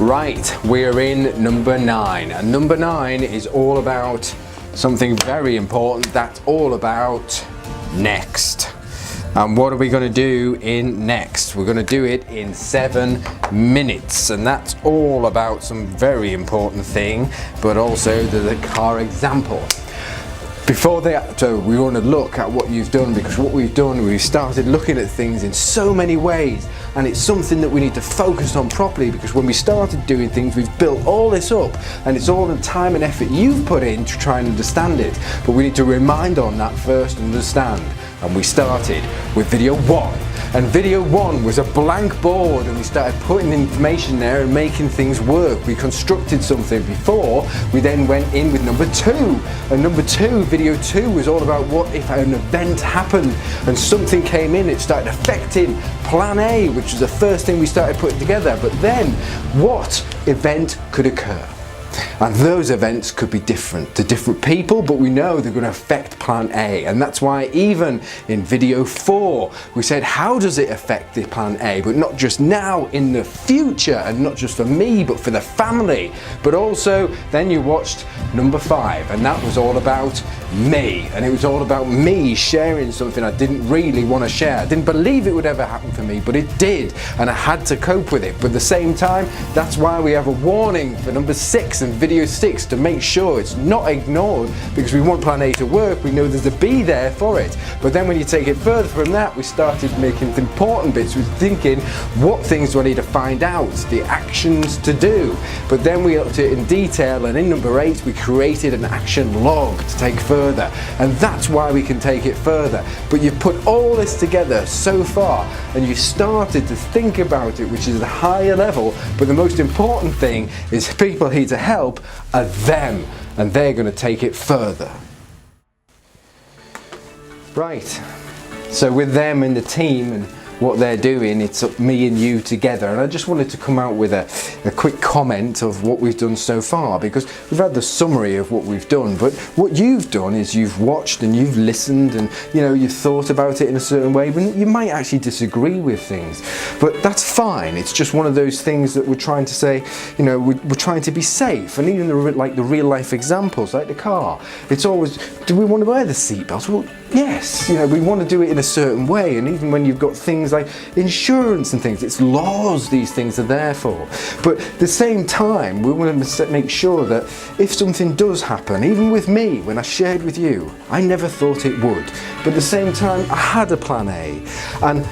Right, we're in number 9, and number 9 is all about something very important. That's all about next. And what are we going to do in next? We're going to do it in 7 minutes, and that's all about some very important thing, but also the car example. Before that, we want to look at what you've done, because what we've done, we've started looking at things in so many ways, and it's something that we need to focus on properly, because when we started doing things, we've built all this up, and it's all the time and effort you've put in to try and understand it. But we need to remind on that first and understand. And we started with video 1. And video 1 was a blank board, and we started putting information there and making things work. We constructed something before we then went in with number 2. And number 2, video 2, was all about what if an event happened and something came in, it started affecting plan A, which was the first thing we started putting together. But then what event could occur? And those events could be different to different people, but we know they're going to affect plan A. And that's why even in video 4, we said, how does it affect the plan A? But not just now, in the future, and not just for me, but for the family. But also, then you watched number 5, and that was all about me. And it was all about me sharing something I didn't really want to share. I didn't believe it would ever happen for me, but it did. And I had to cope with it. But at the same time, that's why we have a warning for number 6 and video 6 to make sure it's not ignored, because we want plan A to work. We know there's a B there for it. But then when you take it further from that, we started making the important bits. We're thinking, what things do I need to find out? The actions to do. But then we looked at it in detail, and in number 8, we created an action log to take further. And that's why we can take it further. But you've put all this together so far, and you've started to think about it, which is the higher level. But the most important thing is people here to help are them, and they're going to take it further. Right, so with them and the team and what they're doing, it's up me and you together. And I just wanted to come out with a quick comment of what we've done so far, because we've had the summary of what we've done, but what you've done is you've watched and you've listened, and you've thought about it in a certain way. But you might actually disagree with things, but that's fine. It's just one of those things that we're trying to say, we're trying to be safe. And even the real life examples, like the car, it's always, do we want to wear the seatbelts? Well, yes, we want to do it in a certain way. And even when you've got things like insurance and things, it's laws these things are there for. But at the same time, we want to make sure that if something does happen, even with me, when I shared with you, I never thought it would. But at the same time, I had a plan A. And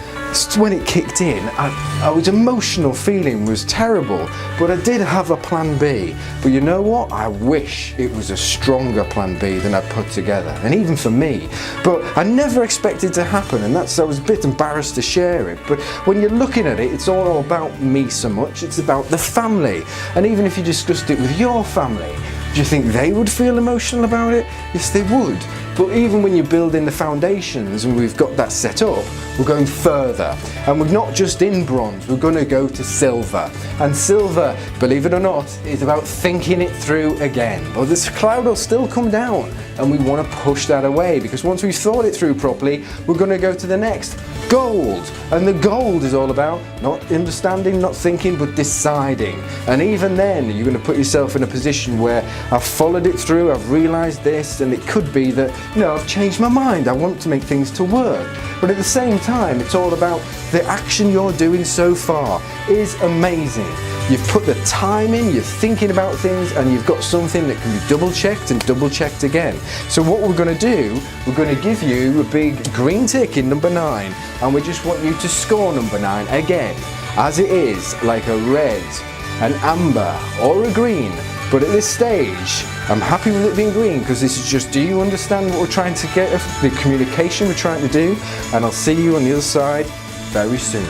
when it kicked in, I was emotional feeling was terrible, but I did have a plan B. But you know what? I wish it was a stronger plan B than I put together, and even for me. But I never expected it to happen, and I was a bit embarrassed to share it. But when you're looking at it, it's all about me so much. It's about the family. And even if you discussed it with your family, do you think they would feel emotional about it? Yes, they would. But even when you're building the foundations and we've got that set up, we're going further. And we're not just in bronze, we're going to go to silver. And silver, believe it or not, is about thinking it through again. But this cloud will still come down, and we want to push that away, because once we've thought it through properly, we're going to go to the next. Gold. And the gold is all about not understanding, not thinking, but deciding. And even then, you're going to put yourself in a position where I've followed it through, I've realised this, and it could be that, I've changed my mind, I want to make things to work. But at the same time, it's all about the action you're doing so far is amazing. You've put the time in, you're thinking about things, and you've got something that can be double-checked and double-checked again. So what we're going to do, we're going to give you a big green tick in number 9, and we just want you to score number 9 again, as it is, like a red, an amber, or a green. But at this stage, I'm happy with it being green, because this is just, do you understand what we're trying to get, the communication we're trying to do? And I'll see you on the other side very soon.